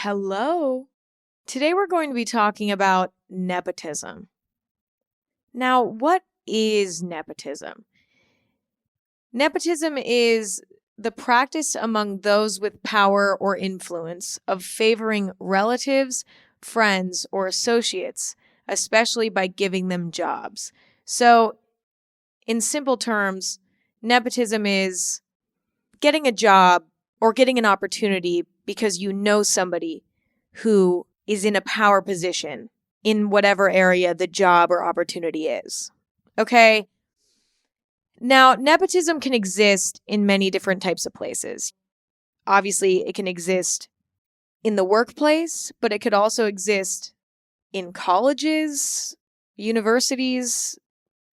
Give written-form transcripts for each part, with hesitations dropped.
Hello. Today we're going to be talking about nepotism. Now, what is nepotism? Nepotism is the practice among those with power or influence of favoring relatives, friends, or associates, especially by giving them jobs. So, in simple terms, nepotism is getting a job or getting an opportunity because you know somebody who is in a power position in whatever area the job or opportunity is. Okay? Now, nepotism can exist in many different types of places. Obviously, it can exist in the workplace, but it could also exist in colleges, universities.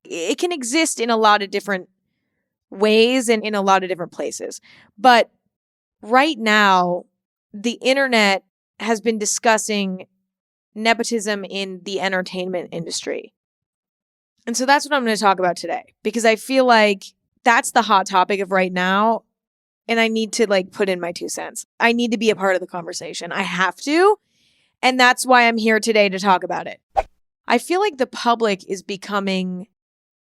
It can exist in a lot of different ways and in a lot of different places. But right now, the internet has been discussing nepotism in the entertainment industry. And so that's what I'm going to talk about today, because I feel like that's the hot topic of right now. And I need to put in my 2 cents. I need to be a part of the conversation. I have to. And that's why I'm here today to talk about it. I feel like the public is becoming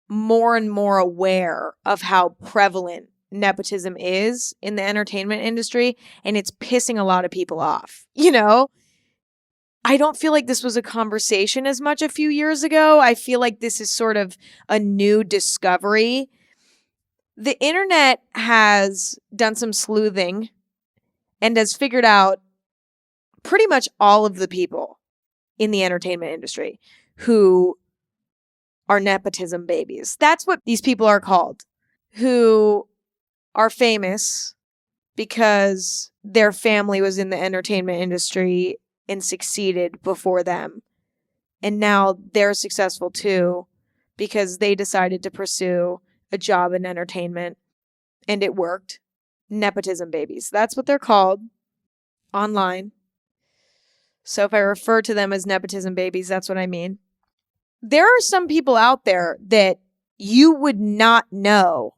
more and more aware of how prevalent nepotism is in the entertainment industry, and it's pissing a lot of people off. I don't feel like this was a conversation as much a few years ago. I feel like this is sort of a new discovery. The internet has done some sleuthing and has figured out pretty much all of the people in the entertainment industry who are nepotism babies. That's what these people are called, who are famous because their family was in the entertainment industry and succeeded before them. And now they're successful too because they decided to pursue a job in entertainment and it worked. Nepotism babies. That's what they're called online. So if I refer to them as nepotism babies, that's what I mean. There are some people out there that you would not know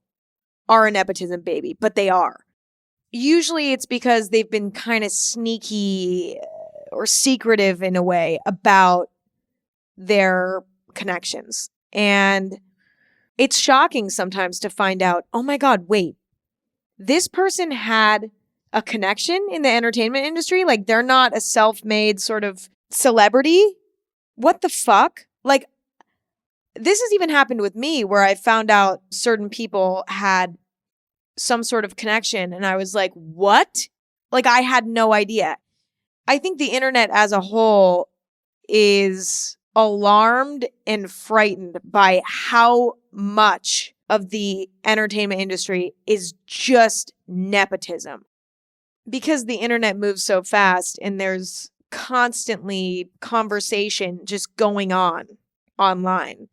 are a nepotism baby, but they are. Usually it's because they've been kind of sneaky or secretive in a way about their connections. And it's shocking sometimes to find out, oh my God, wait, this person had a connection in the entertainment industry? They're not a self-made sort of celebrity? What the fuck? This has even happened with me where I found out certain people had some sort of connection and I was like, what? I had no idea. I think the internet as a whole is alarmed and frightened by how much of the entertainment industry is just nepotism. Because the internet moves so fast and there's constantly conversation just going on online.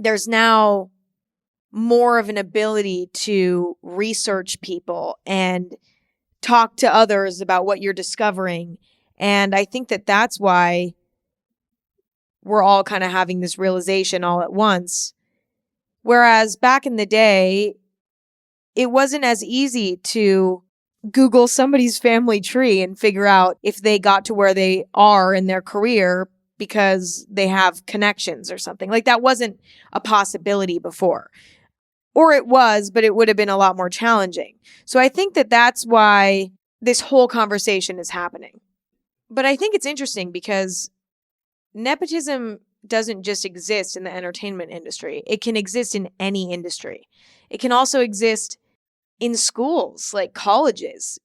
There's now more of an ability to research people and talk to others about what you're discovering. And I think that that's why we're all kind of having this realization all at once. Whereas back in the day, it wasn't as easy to Google somebody's family tree and figure out if they got to where they are in their career because they have connections or something. That wasn't a possibility before. Or it was, but it would have been a lot more challenging. So I think that that's why this whole conversation is happening. But I think it's interesting because nepotism doesn't just exist in the entertainment industry. It can exist in any industry. It can also exist in schools, like colleges.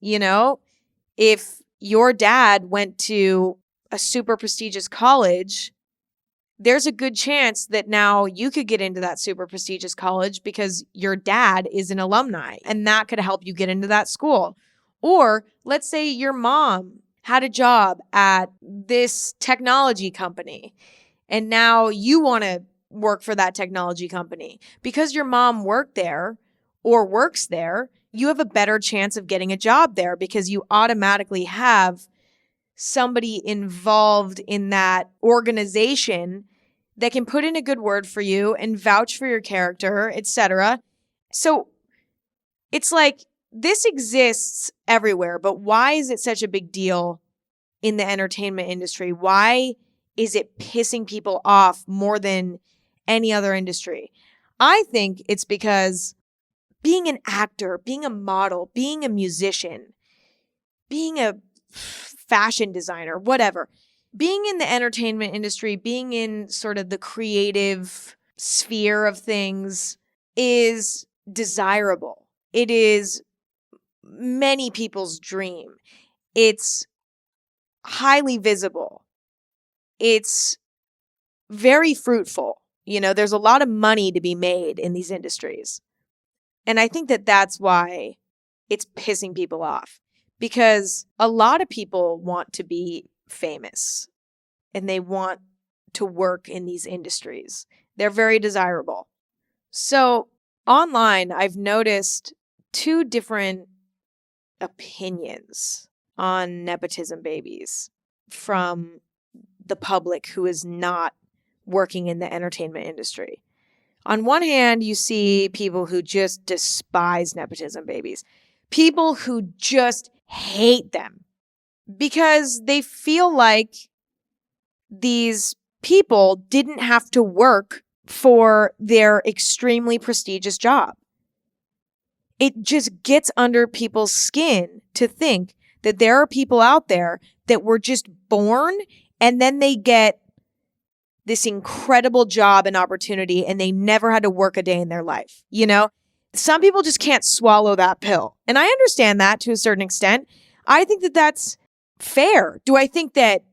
If your dad went to a super prestigious college, there's a good chance that now you could get into that super prestigious college because your dad is an alumni and that could help you get into that school. Or let's say your mom had a job at this technology company and now you want to work for that technology company. Because your mom worked there or works there, you have a better chance of getting a job there because you automatically have somebody involved in that organization that can put in a good word for you and vouch for your character, etc. So it's this exists everywhere, but why is it such a big deal in the entertainment industry? Why is it pissing people off more than any other industry? I think it's because being an actor, being a model, being a musician, being a fashion designer, whatever, being in the entertainment industry, being in sort of the creative sphere of things is desirable. It is many people's dream. It's highly visible. It's very fruitful. There's a lot of money to be made in these industries. And I think that that's why it's pissing people off, because a lot of people want to be famous and they want to work in these industries. They're very desirable. So online, I've noticed two different opinions on nepotism babies from the public who is not working in the entertainment industry. On one hand, you see people who just despise nepotism babies, people who just hate them because they feel like these people didn't have to work for their extremely prestigious job. It just gets under people's skin to think that there are people out there that were just born and then they get this incredible job and opportunity and they never had to work a day in their life. Some people just can't swallow that pill. And I understand that to a certain extent. I think that that's fair. Do I think that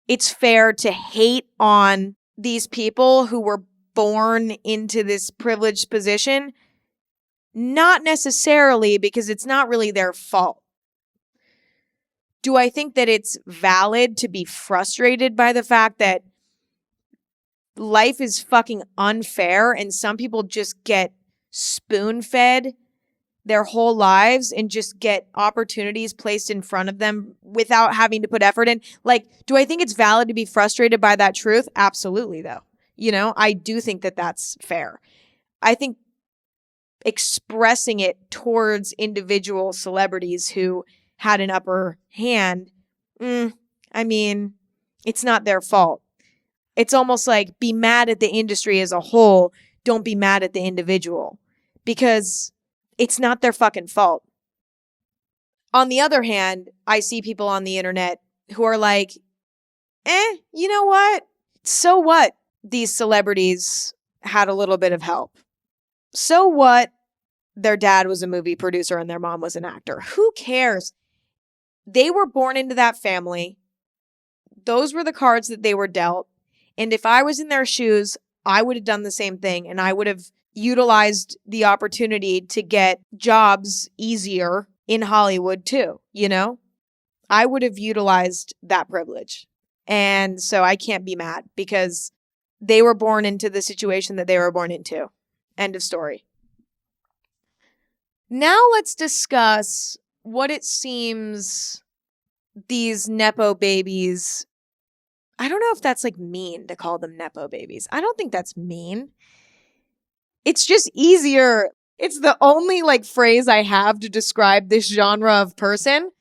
it's fair to hate on these people who were born into this privileged position? Not necessarily, because it's not really their fault. Do I think that it's valid to be frustrated by the fact that life is fucking unfair and some people just get spoon-fed their whole lives and just get opportunities placed in front of them without having to put effort in? Do I think it's valid to be frustrated by that truth? Absolutely, though. I do think that that's fair. I think expressing it towards individual celebrities who had an upper hand, it's not their fault. It's almost like be mad at the industry as a whole. Don't be mad at the individual, because it's not their fucking fault. On the other hand, I see people on the internet who are like, you know what? So what? These celebrities had a little bit of help. So what? Their dad was a movie producer and their mom was an actor. Who cares? They were born into that family. Those were the cards that they were dealt. And if I was in their shoes, I would have done the same thing. And I would have utilized the opportunity to get jobs easier in Hollywood too. I would have utilized that privilege. And so I can't be mad because they were born into the situation that they were born into. End of story. Now let's discuss what it seems these Nepo babies, I don't know if that's mean to call them Nepo babies. I don't think that's mean. It's just easier. It's the only phrase I have to describe this genre of person,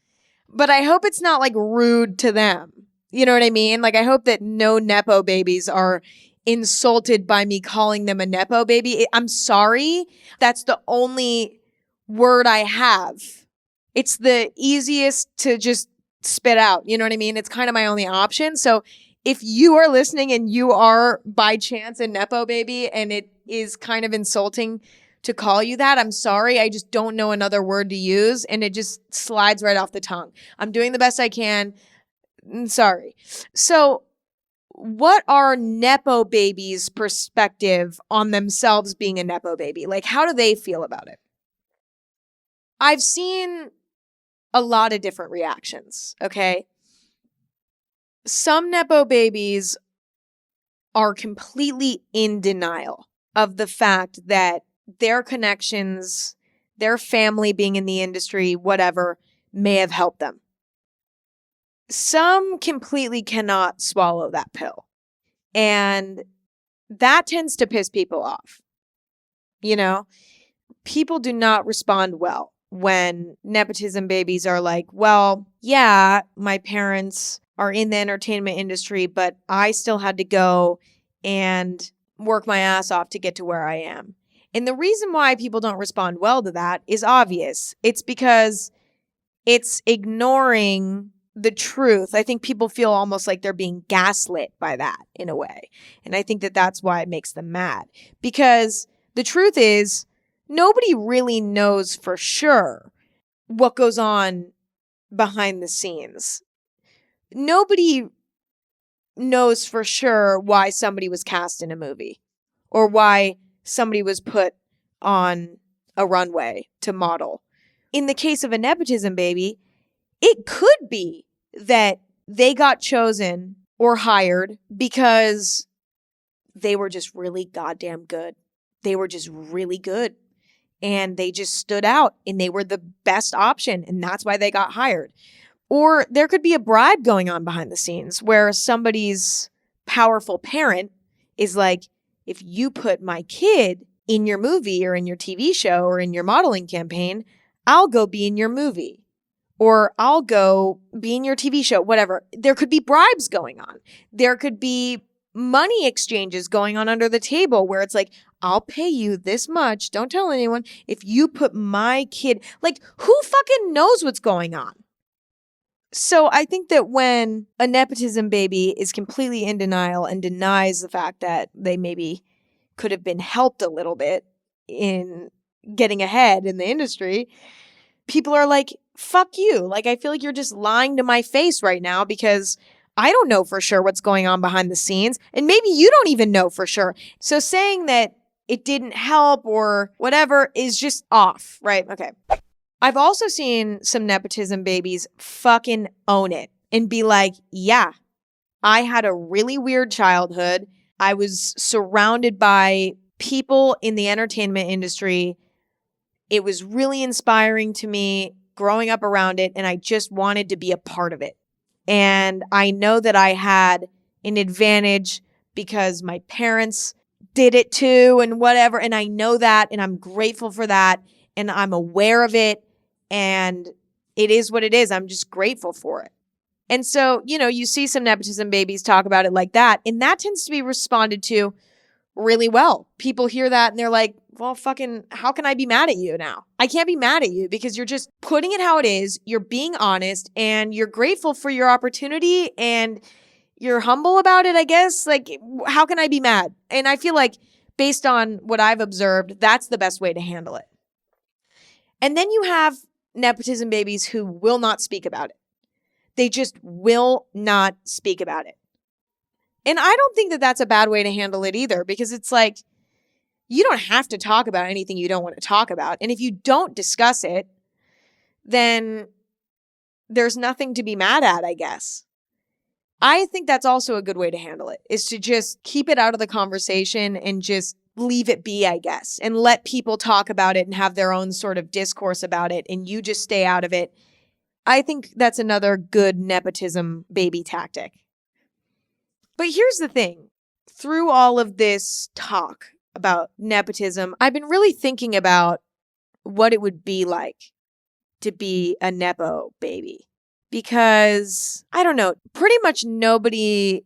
but I hope it's not rude to them. You know what I mean? I hope that no Nepo babies are insulted by me calling them a Nepo baby. I'm sorry. That's the only word I have. It's the easiest to just spit out. You know what I mean? It's kind of my only option. So if you are listening and you are by chance a Nepo baby and it is kind of insulting to call you that, I'm sorry. I just don't know another word to use and it just slides right off the tongue. I'm doing the best I can. Sorry. So what are Nepo babies' perspective on themselves being a Nepo baby? How do they feel about it? I've seen a lot of different reactions, okay? Some Nepo babies are completely in denial of the fact that their connections, their family being in the industry, whatever, may have helped them. Some completely cannot swallow that pill. And that tends to piss people off. People do not respond well when nepotism babies are like, well, yeah, my parents are in the entertainment industry, but I still had to go and work my ass off to get to where I am. And the reason why people don't respond well to that is obvious. It's because it's ignoring the truth. I think people feel almost like they're being gaslit by that in a way. And I think that that's why it makes them mad. Because the truth is, nobody really knows for sure what goes on behind the scenes. Nobody knows for sure why somebody was cast in a movie or why somebody was put on a runway to model. In the case of a nepotism baby, it could be that they got chosen or hired because they were just really goddamn good. They were just really good. And they just stood out and they were the best option. And that's why they got hired. Or there could be a bribe going on behind the scenes where somebody's powerful parent is like, if you put my kid in your movie or in your TV show or in your modeling campaign, I'll go be in your movie or I'll go be in your TV show, whatever. There could be bribes going on. There could be money exchanges going on under the table where it's like, I'll pay you this much. Don't tell anyone if you put my kid, like who fucking knows what's going on? So I think that when a nepotism baby is completely in denial and denies the fact that they maybe could have been helped a little bit in getting ahead in the industry, people are like, fuck you. Like, I feel like you're just lying to my face right now because I don't know for sure what's going on behind the scenes. And maybe you don't even know for sure. So saying that it didn't help or whatever is just off, right? Okay. I've also seen some nepotism babies fucking own it and be like, yeah, I had a really weird childhood. I was surrounded by people in the entertainment industry. It was really inspiring to me growing up around it, and I just wanted to be a part of it. And I know that I had an advantage because my parents did it too and whatever. And I know that, and I'm grateful for that, and I'm aware of it. And it is what it is. I'm just grateful for it. And so, you see some nepotism babies talk about it like that. And that tends to be responded to really well. People hear that and they're like, well, fucking, how can I be mad at you now? I can't be mad at you because you're just putting it how it is. You're being honest and you're grateful for your opportunity and you're humble about it, I guess. Like, how can I be mad? And I feel like based on what I've observed, that's the best way to handle it. And then you have nepotism babies who will not speak about it. They just will not speak about it. And I don't think that that's a bad way to handle it either, because it's like, you don't have to talk about anything you don't want to talk about. And if you don't discuss it, then there's nothing to be mad at, I guess. I think that's also a good way to handle it, is to just keep it out of the conversation and just leave it be, I guess, and let people talk about it and have their own sort of discourse about it, and you just stay out of it. I think that's another good nepotism baby tactic. But here's the thing. Through all of this talk about nepotism, I've been really thinking about what it would be like to be a nepo baby. Because, I don't know, pretty much nobody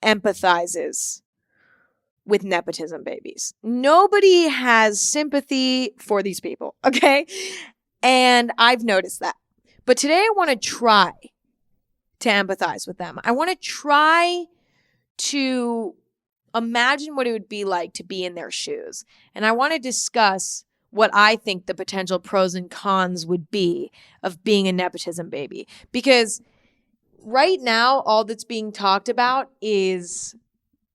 empathizes with nepotism babies. Nobody has sympathy for these people, okay? And I've noticed that. But today I want to try to empathize with them. I want to try to imagine what it would be like to be in their shoes. And I want to discuss what I think the potential pros and cons would be of being a nepotism baby. Because right now, all that's being talked about is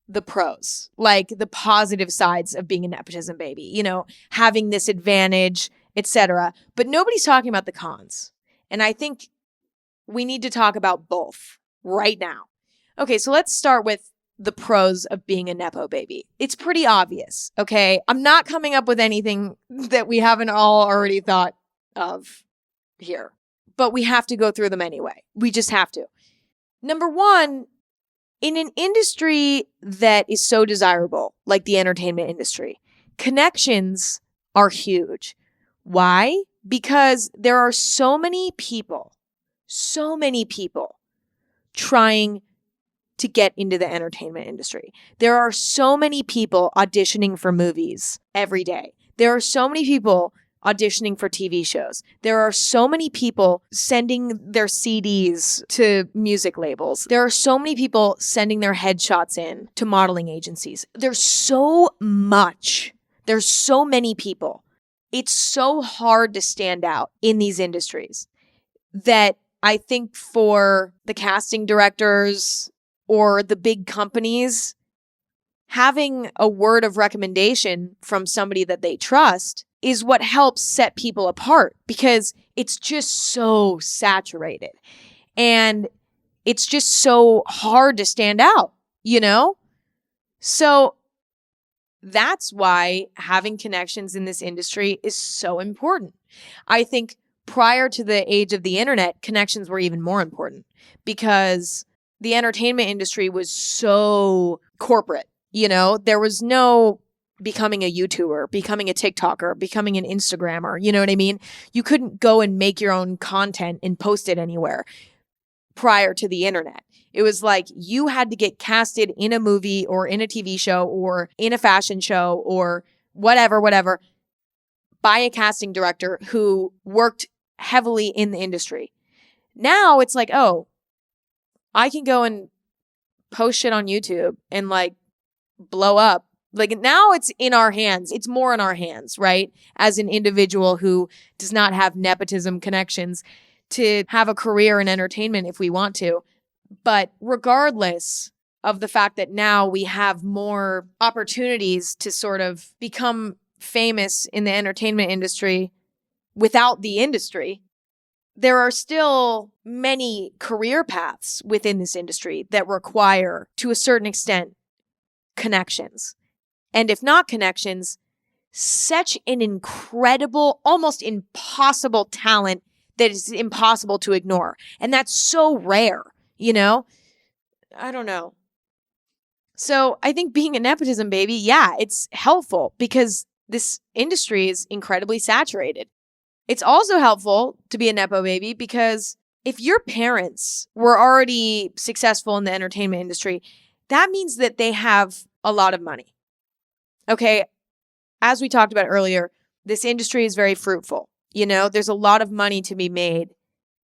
the pros, like the positive sides of being a nepotism baby, having this advantage, etc. But nobody's talking about the cons. And I think we need to talk about both right now. Okay, so let's start with the pros of being a nepo baby. It's pretty obvious, okay? I'm not coming up with anything that we haven't all already thought of here, but we have to go through them anyway. We just have to. Number one, in an industry that is so desirable, like the entertainment industry, connections are huge. Why? because there are so many people trying to get into the entertainment industry. There are so many people auditioning for movies every day. There are so many people auditioning for TV shows. There are so many people sending their CDs to music labels. There are so many people sending their headshots in to modeling agencies. There's so much. There's so many people. It's so hard to stand out in these industries that I think for the casting directors or the big companies, having a word of recommendation from somebody that they trust is what helps set people apart, because it's just so saturated and it's just so hard to stand out, you know? So that's why having connections in this industry is so important. I think prior to the age of the internet, connections were even more important because the entertainment industry was so corporate. You know, there was no becoming a YouTuber, becoming a TikToker, becoming an Instagrammer. You know what I mean? You couldn't go and make your own content and post it anywhere prior to the internet. It was like you had to get casted in a movie or in a TV show or in a fashion show or whatever, by a casting director who worked heavily in the industry. Now it's like, oh, I can go and post shit on YouTube and like blow up. Like now it's in our hands. It's more in our hands, right? As an individual who does not have nepotism connections to have a career in entertainment if we want to. But regardless of the fact that now we have more opportunities to sort of become famous in the entertainment industry without the industry, there are still many career paths within this industry that require, to a certain extent, connections. And if not connections, such an incredible, almost impossible talent that is impossible to ignore. And that's so rare, you know? I don't know. So I think being a nepotism baby, yeah, it's helpful because this industry is incredibly saturated. It's also helpful to be a nepo baby because if your parents were already successful in the entertainment industry, that means that they have a lot of money. Okay, as we talked about earlier, this industry is very fruitful. You know, there's a lot of money to be made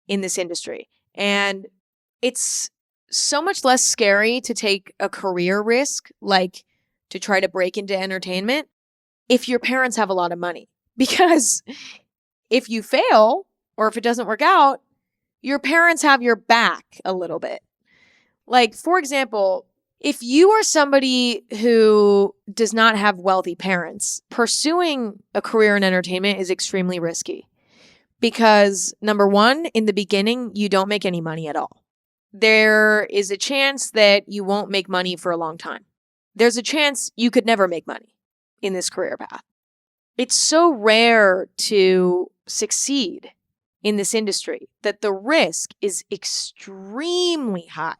in this industry. And it's so much less scary to take a career risk, like to try to break into entertainment, if your parents have a lot of money. Because if you fail or if it doesn't work out, your parents have your back a little bit. Like, for example, if you are somebody who does not have wealthy parents, pursuing a career in entertainment is extremely risky because, number one, in the beginning, you don't make any money at all. There is a chance that you won't make money for a long time. There's a chance you could never make money in this career path. It's so rare to succeed in this industry that the risk is extremely high.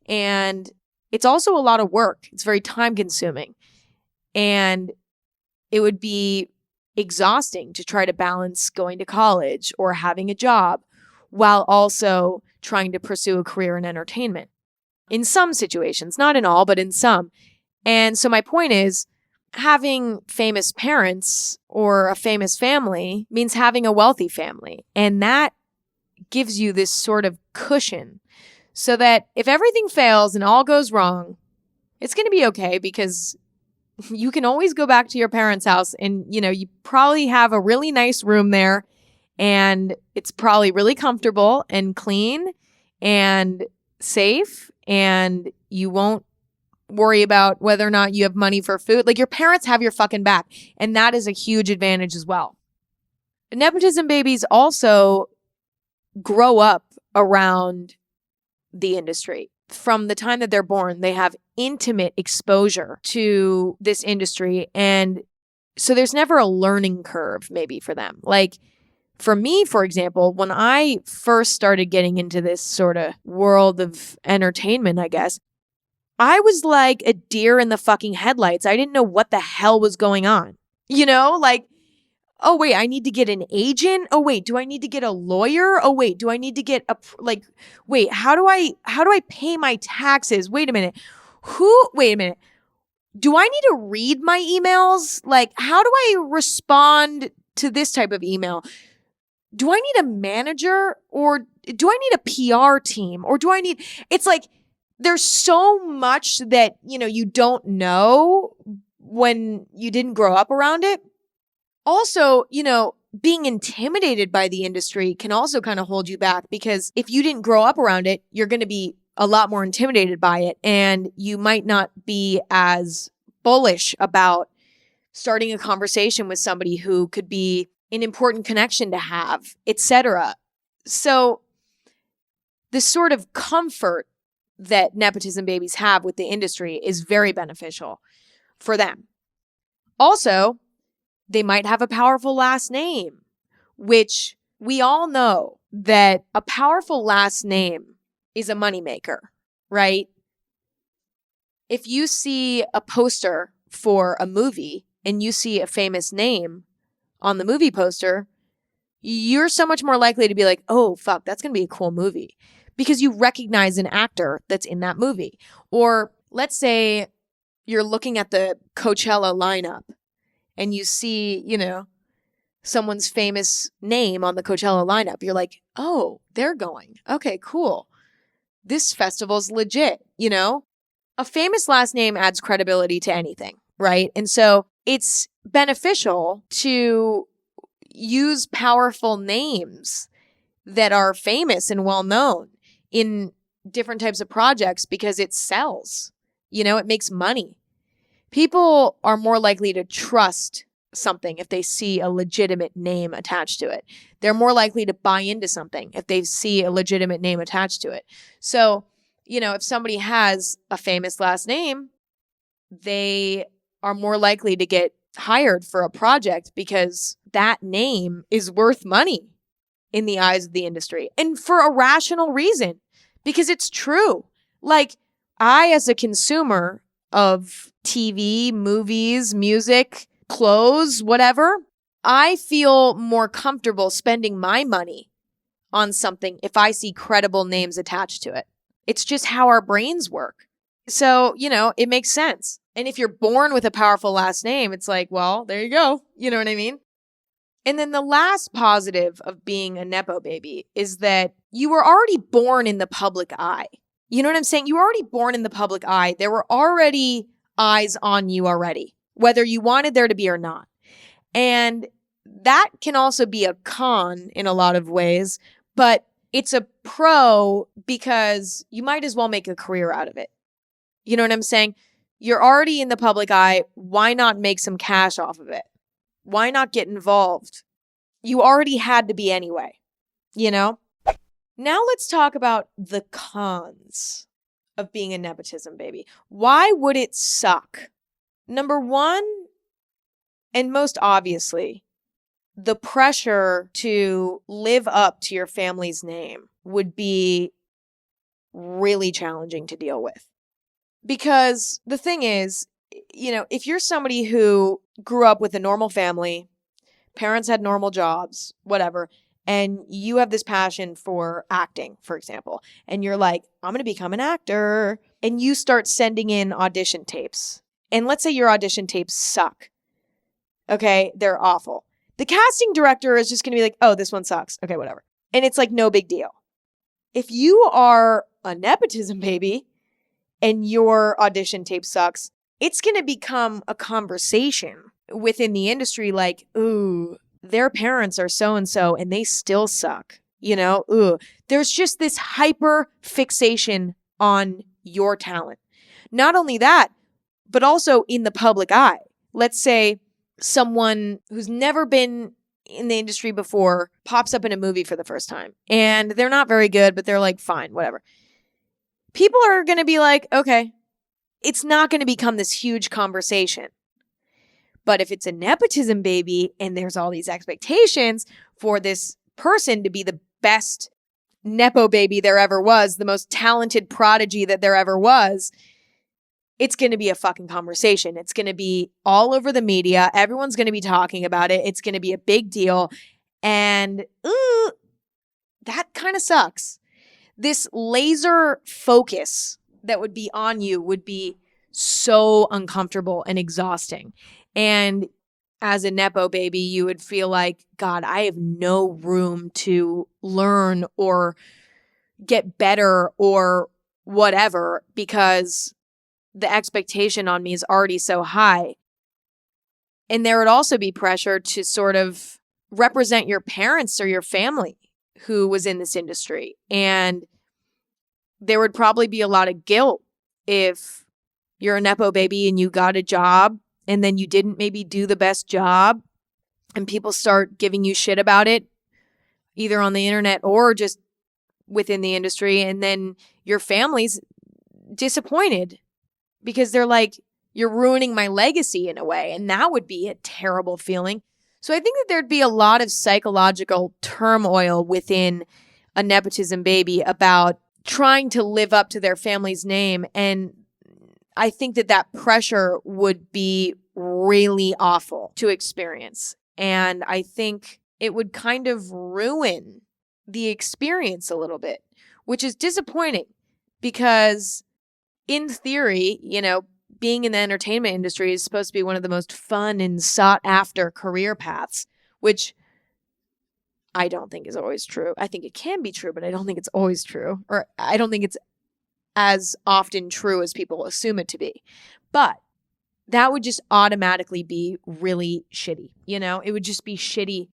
And it's also a lot of work. It's very time consuming. And it would be exhausting to try to balance going to college or having a job while also trying to pursue a career in entertainment. In some situations, not in all, but in some. And so my point is, having famous parents or a famous family means having a wealthy family. And that gives you this sort of cushion so that if everything fails and all goes wrong, it's going to be okay because you can always go back to your parents' house and, you know, you probably have a really nice room there and it's probably really comfortable and clean and safe and you won't worry about whether or not you have money for food. Like, your parents have your fucking back. And that is a huge advantage as well. Nepotism babies also grow up around the industry. From the time that they're born, they have intimate exposure to this industry. And so there's never a learning curve maybe for them. Like, for me, for example, when I first started getting into this sort of world of entertainment, I guess, I was like a deer in the fucking headlights. I didn't know what the hell was going on. You know, like, oh wait, I need to get an agent. Oh wait, do I need to get a lawyer? Oh wait, do I need to get wait, how do I pay my taxes? Wait a minute. Wait a minute. Do I need to read my emails? Like, how do I respond to this type of email? Do I need a manager, or do I need a PR team, or it's like, there's so much that, you don't know when you didn't grow up around it. Also, being intimidated by the industry can also kind of hold you back, because if you didn't grow up around it, you're going to be a lot more intimidated by it, and you might not be as bullish about starting a conversation with somebody who could be an important connection to have, etc. So this sort of comfort that nepotism babies have with the industry is very beneficial for them. Also, they might have a powerful last name, which we all know that a powerful last name is a moneymaker, right? If you see a poster for a movie and you see a famous name on the movie poster, you're so much more likely to be like, oh, fuck, that's going to be a cool movie, because you recognize an actor that's in that movie. Or let's say you're looking at the Coachella lineup and you see, someone's famous name on the Coachella lineup. You're like, oh, they're going. Okay, cool. This festival's legit, A famous last name adds credibility to anything, right? And so it's beneficial to use powerful names that are famous and well-known in different types of projects, because it sells. It makes money. People are more likely to trust something if they see a legitimate name attached to it. They're more likely to buy into something if they see a legitimate name attached to it. So, if somebody has a famous last name, they are more likely to get hired for a project because that name is worth money in the eyes of the industry, and for a rational reason, because it's true. Like, I, as a consumer of TV, movies, music, clothes, whatever, I feel more comfortable spending my money on something if I see credible names attached to it. It's just how our brains work. So, it makes sense. And if you're born with a powerful last name, it's like, well, there you go. You know what I mean? And then the last positive of being a Nepo baby is that you were already born in the public eye. You know what I'm saying? You were already born in the public eye. There were already eyes on you already, whether you wanted there to be or not. And that can also be a con in a lot of ways, but it's a pro because you might as well make a career out of it. You know what I'm saying? You're already in the public eye. Why not make some cash off of it? Why not get involved? You already had to be anyway, Now let's talk about the cons of being a nepotism baby. Why would it suck? Number one, and most obviously, the pressure to live up to your family's name would be really challenging to deal with. Because the thing is, if you're somebody who grew up with a normal family, parents had normal jobs, whatever, and you have this passion for acting, for example, and you're like, I'm going to become an actor, and you start sending in audition tapes. And let's say your audition tapes suck. Okay, they're awful. The casting director is just going to be like, oh, this one sucks. Okay, whatever. And it's like no big deal. If you are a nepotism baby and your audition tape sucks, it's going to become a conversation within the industry like, ooh, their parents are so-and-so and they still suck. Ooh. There's just this hyper fixation on your talent. Not only that, but also in the public eye. Let's say someone who's never been in the industry before pops up in a movie for the first time and they're not very good, but they're like, fine, whatever. People are going to be like, okay, it's not going to become this huge conversation. But if it's a nepotism baby and there's all these expectations for this person to be the best Nepo baby there ever was, the most talented prodigy that there ever was, it's going to be a fucking conversation. It's going to be all over the media. Everyone's going to be talking about it. It's going to be a big deal. And that kind of sucks. This laser focus that would be on you would be so uncomfortable and exhausting. And as a Nepo baby, you would feel like, God, I have no room to learn or get better or whatever, because the expectation on me is already so high. And there would also be pressure to sort of represent your parents or your family who was in this industry. And there would probably be a lot of guilt if you're a Nepo baby and you got a job and then you didn't maybe do the best job and people start giving you shit about it, either on the internet or just within the industry. And then your family's disappointed because they're like, you're ruining my legacy in a way. And that would be a terrible feeling. So I think that there'd be a lot of psychological turmoil within a nepotism baby about trying to live up to their family's name. And I think that that pressure would be really awful to experience. And I think it would kind of ruin the experience a little bit, which is disappointing because in theory, being in the entertainment industry is supposed to be one of the most fun and sought after career paths, which I don't think is always true. I think it can be true, but I don't think it's always true. Or I don't think it's as often true as people assume it to be. But that would just automatically be really shitty. It would just be shitty.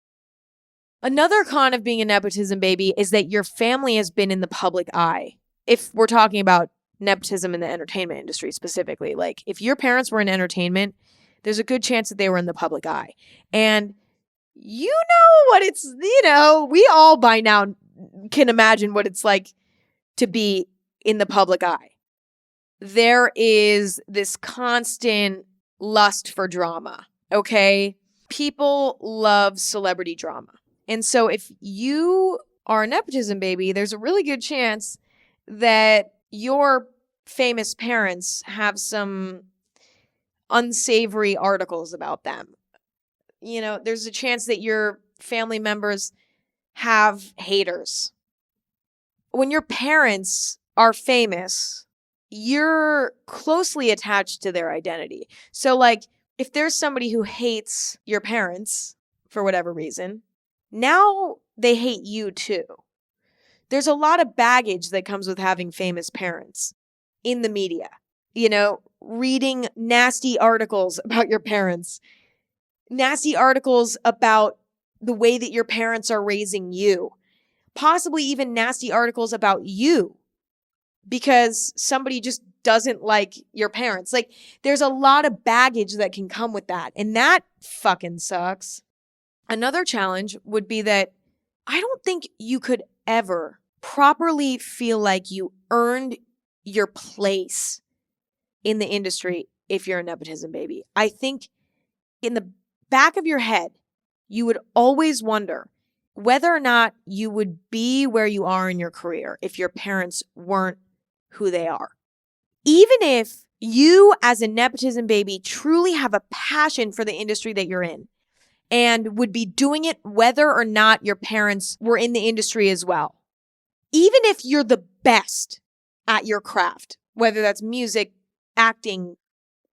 Another con of being a nepotism baby is that your family has been in the public eye. If we're talking about nepotism in the entertainment industry specifically, like if your parents were in entertainment, there's a good chance that they were in the public eye. And what it's, we all by now can imagine what it's like to be in the public eye. There is this constant lust for drama, okay? People love celebrity drama. And so if you are a nepotism baby, there's a really good chance that your famous parents have some unsavory articles about them. There's a chance that your family members have haters. When your parents are famous, you're closely attached to their identity. So if there's somebody who hates your parents for whatever reason, now they hate you too. There's a lot of baggage that comes with having famous parents in the media. Reading nasty articles about your parents, nasty articles about the way that your parents are raising you, possibly even nasty articles about you because somebody just doesn't like your parents. There's a lot of baggage that can come with that, and that fucking sucks. Another challenge would be that I don't think you could ever properly feel like you earned your place in the industry if you're a nepotism baby. I think in the back of your head, you would always wonder whether or not you would be where you are in your career if your parents weren't who they are. Even if you as a nepotism baby truly have a passion for the industry that you're in and would be doing it whether or not your parents were in the industry as well. Even if you're the best at your craft, whether that's music, acting,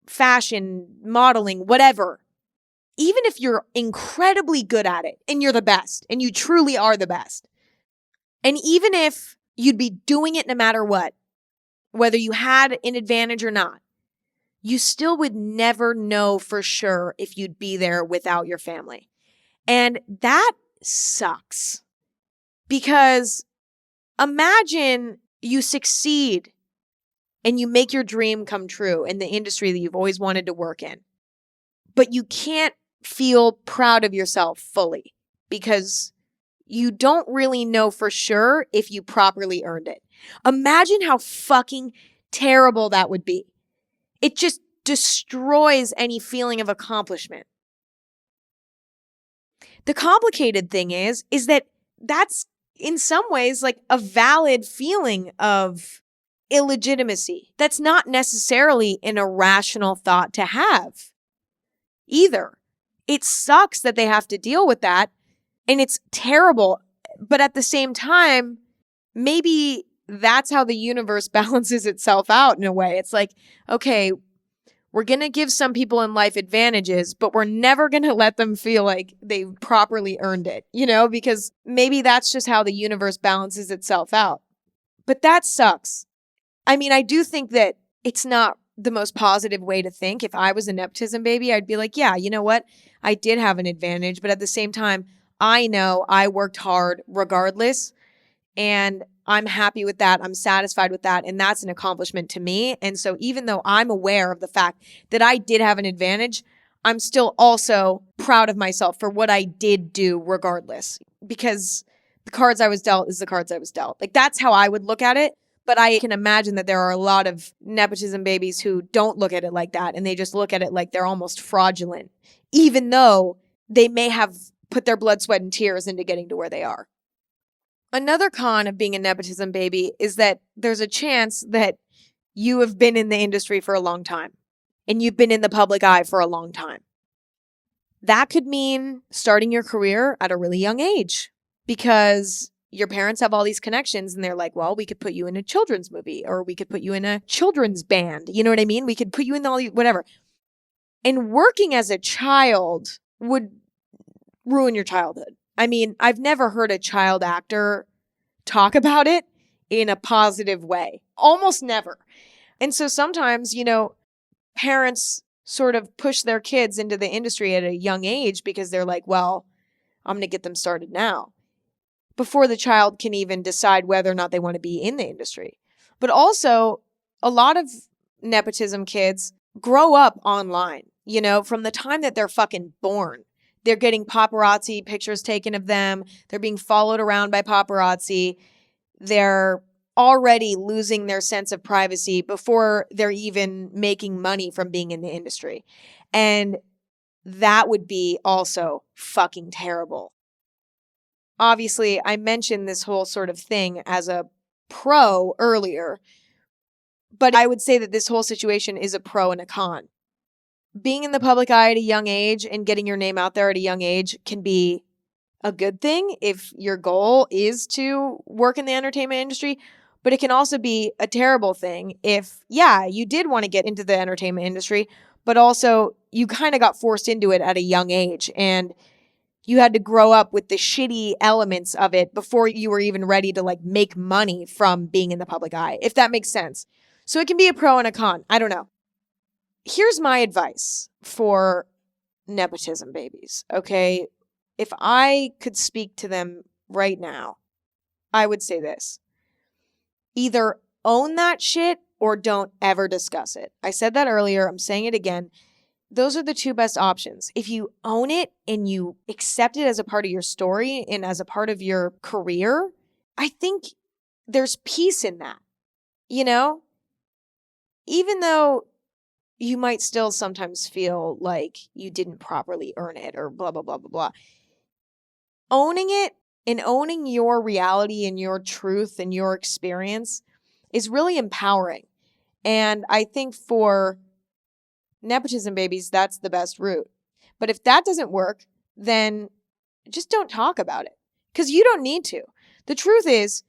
fashion, modeling, whatever, even if you're incredibly good at it and you're the best and you truly are the best, and even if you'd be doing it no matter what, whether you had an advantage or not, you still would never know for sure if you'd be there without your family. And that sucks. Because imagine you succeed and you make your dream come true in the industry that you've always wanted to work in, but you can't feel proud of yourself fully because you don't really know for sure if you properly earned it. Imagine how fucking terrible that would be. It just destroys any feeling of accomplishment. The complicated thing is that that's in some ways like a valid feeling of illegitimacy. That's not necessarily an irrational thought to have either. It sucks that they have to deal with that, and it's terrible. But at the same time, maybe that's how the universe balances itself out in a way. It's like, okay, we're going to give some people in life advantages, but we're never going to let them feel like they properly earned it, because maybe that's just how the universe balances itself out. But that sucks. I mean, I do think that it's not the most positive way to think. If I was a nepotism baby, I'd be like, yeah, you know what? I did have an advantage, but at the same time, I know I worked hard regardless, and I'm happy with that. I'm satisfied with that. And that's an accomplishment to me. And so even though I'm aware of the fact that I did have an advantage, I'm still also proud of myself for what I did do regardless, because the cards I was dealt is the cards I was dealt. Like, that's how I would look at it. But I can imagine that there are a lot of nepotism babies who don't look at it like that. And they just look at it like they're almost fraudulent, even though they may have put their blood, sweat, and tears into getting to where they are. Another con of being a nepotism baby is that there's a chance that you have been in the industry for a long time and you've been in the public eye for a long time. That could mean starting your career at a really young age because your parents have all these connections and they're like, well, we could put you in a children's movie or we could put you in a children's band. You know what I mean? We could put you in all these, whatever. And working as a child would ruin your childhood. I mean, I've never heard a child actor talk about it in a positive way. Almost never. And so sometimes, parents sort of push their kids into the industry at a young age because they're like, well, I'm going to get them started now, before the child can even decide whether or not they want to be in the industry. But also, a lot of nepotism kids grow up online, from the time that they're fucking born. They're getting paparazzi pictures taken of them. They're being followed around by paparazzi. They're already losing their sense of privacy before they're even making money from being in the industry. And that would be also fucking terrible. Obviously, I mentioned this whole sort of thing as a pro earlier, but I would say that this whole situation is a pro and a con. Being in the public eye at a young age and getting your name out there at a young age can be a good thing if your goal is to work in the entertainment industry, but it can also be a terrible thing if, you did want to get into the entertainment industry, but also you kind of got forced into it at a young age and you had to grow up with the shitty elements of it before you were even ready to make money from being in the public eye, if that makes sense. So it can be a pro and a con. I don't know. Here's my advice for nepotism babies, okay? If I could speak to them right now, I would say this. Either own that shit or don't ever discuss it. I said that earlier. I'm saying it again. Those are the two best options. If you own it and you accept it as a part of your story and as a part of your career, I think there's peace in that, Even though you might still sometimes feel like you didn't properly earn it or blah, blah, blah, blah, blah. Owning it and owning your reality and your truth and your experience is really empowering. And I think for nepotism babies, that's the best route. But if that doesn't work, then just don't talk about it because you don't need to. The truth is,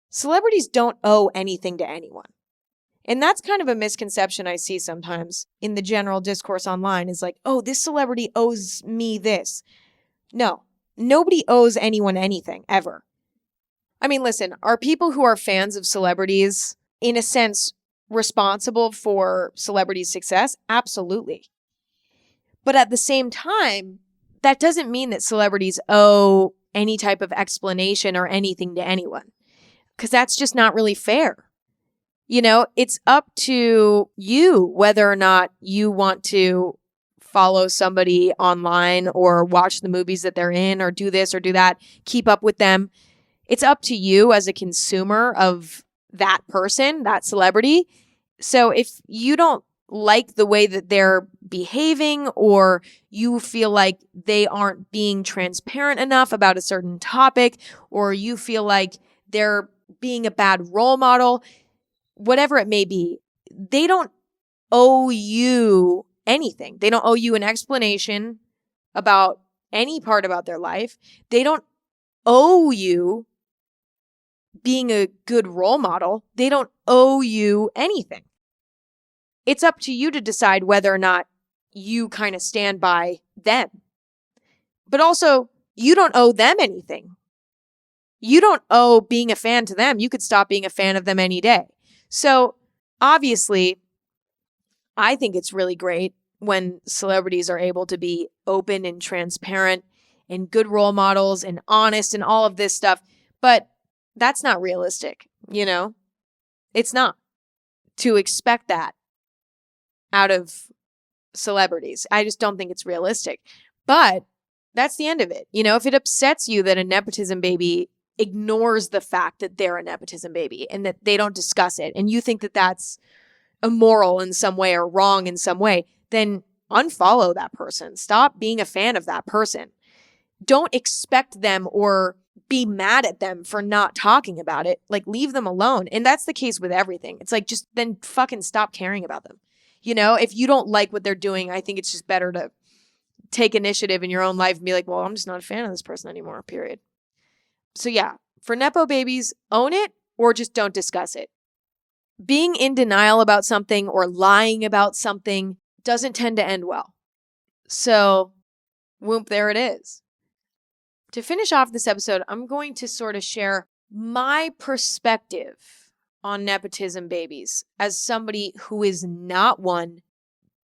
celebrities don't owe anything to anyone. And that's kind of a misconception I see sometimes in the general discourse online is like, oh, this celebrity owes me this. No, nobody owes anyone anything ever. I mean, listen, are people who are fans of celebrities, in a sense, responsible for celebrities' success? Absolutely. But at the same time, that doesn't mean that celebrities owe any type of explanation or anything to anyone, because that's just not really fair. It's up to you whether or not you want to follow somebody online or watch the movies that they're in or do this or do that, keep up with them. It's up to you as a consumer of that person, that celebrity. So if you don't like the way that they're behaving or you feel like they aren't being transparent enough about a certain topic or you feel like they're being a bad role model, whatever it may be, they don't owe you anything. They don't owe you an explanation about any part about their life. They don't owe you being a good role model. They don't owe you anything. It's up to you to decide whether or not you kind of stand by them. But also, you don't owe them anything. You don't owe being a fan to them. You could stop being a fan of them any day. So obviously, I think it's really great when celebrities are able to be open and transparent and good role models and honest and all of this stuff. But that's not realistic, you know? It's not. To expect that out of celebrities, I just don't think it's realistic. But that's the end of it. You know, if it upsets you that a nepotism baby ignores the fact that they're a nepotism baby and that they don't discuss it, and you think that that's immoral in some way or wrong in some way, then unfollow that person. Stop being a fan of that person. Don't expect them or be mad at them for not talking about it. Like, leave them alone. And that's the case with everything. It's like, just then fucking stop caring about them. You know, if you don't like what they're doing, I think it's just better to take initiative in your own life and be like, well, I'm just not a fan of this person anymore, period. So yeah, for Nepo babies, own it or just don't discuss it. Being in denial about something or lying about something doesn't tend to end well. So, whoop, there it is. To finish off this episode, I'm going to sort of share my perspective on nepotism babies as somebody who is not one,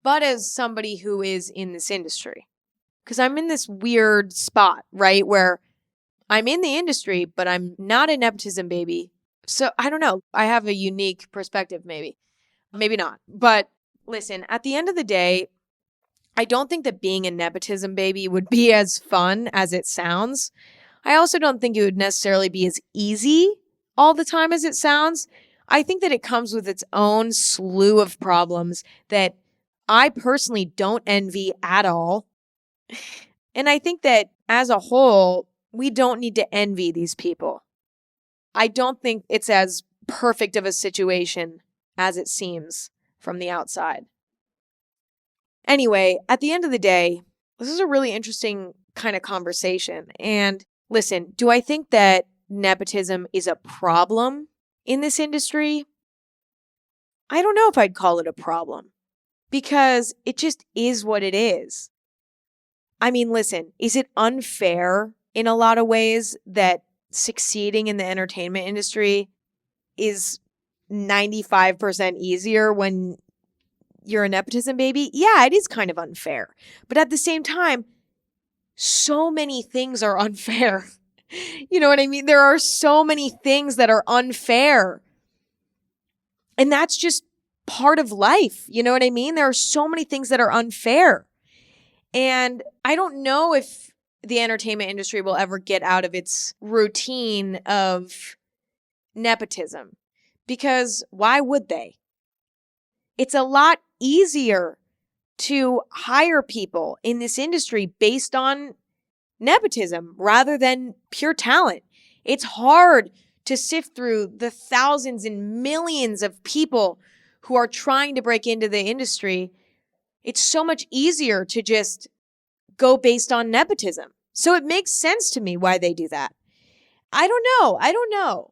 but as somebody who is in this industry. Because I'm in this weird spot, right, where I'm in the industry, but I'm not a nepotism baby. So I don't know. I have a unique perspective, maybe. Maybe not. But listen, at the end of the day, I don't think that being a nepotism baby would be as fun as it sounds. I also don't think it would necessarily be as easy all the time as it sounds. I think that it comes with its own slew of problems that I personally don't envy at all. And I think that as a whole, we don't need to envy these people. I don't think it's as perfect of a situation as it seems from the outside. Anyway, at the end of the day, this is a really interesting kind of conversation. And listen, do I think that nepotism is a problem in this industry? I don't know if I'd call it a problem because it just is what it is. I mean, listen, is it unfair in a lot of ways that succeeding in the entertainment industry is 95% easier when you're a nepotism baby? Yeah, it is kind of unfair. But at the same time, so many things are unfair. You know what I mean? There are so many things that are unfair. And that's just part of life. You know what I mean? There are so many things that are unfair. And I don't know if the entertainment industry will ever get out of its routine of nepotism. Because why would they? It's a lot easier to hire people in this industry based on nepotism rather than pure talent. It's hard to sift through the thousands and millions of people who are trying to break into the industry. It's so much easier to just go based on nepotism. So it makes sense to me why they do that. I don't know.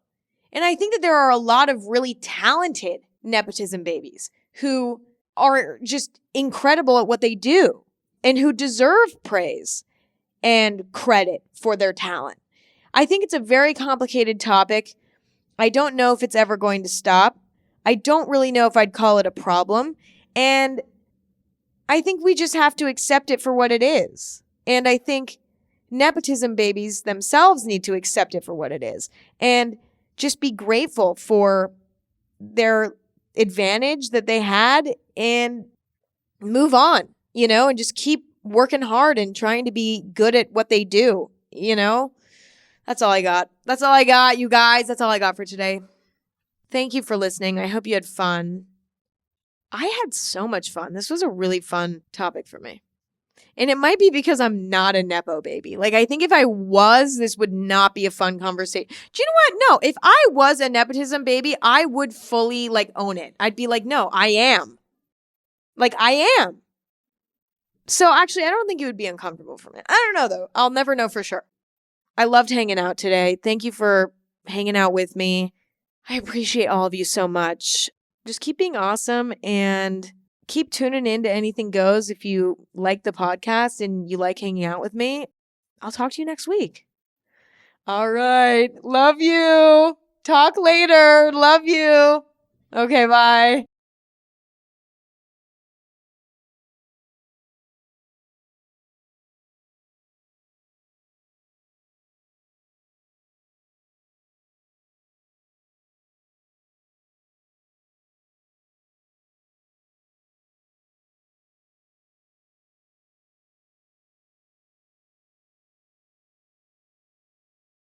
And I think that there are a lot of really talented nepotism babies who are just incredible at what they do and who deserve praise and credit for their talent. I think it's a very complicated topic. I don't know if it's ever going to stop. I don't really know if I'd call it a problem. And I think we just have to accept it for what it is. And I think nepotism babies themselves need to accept it for what it is and just be grateful for their advantage that they had and move on, you know, and just keep working hard and trying to be good at what they do, you know? That's all I got. That's all I got, you guys. That's all I got for today. Thank you for listening. I hope you had fun. I had so much fun. This was a really fun topic for me. And it might be because I'm not a Nepo baby. Like, I think if I was, this would not be a fun conversation. Do you know what? No, if I was a nepotism baby, I would fully like own it. I'd be like, no, I am. Like, I am. So actually, I don't think it would be uncomfortable for me. I don't know, though. I'll never know for sure. I loved hanging out today. Thank you for hanging out with me. I appreciate all of you so much. Just keep being awesome and keep tuning in to Anything Goes. If you like the podcast and you like hanging out with me, I'll talk to you next week. All right. Love you. Talk later. Love you. Okay, bye.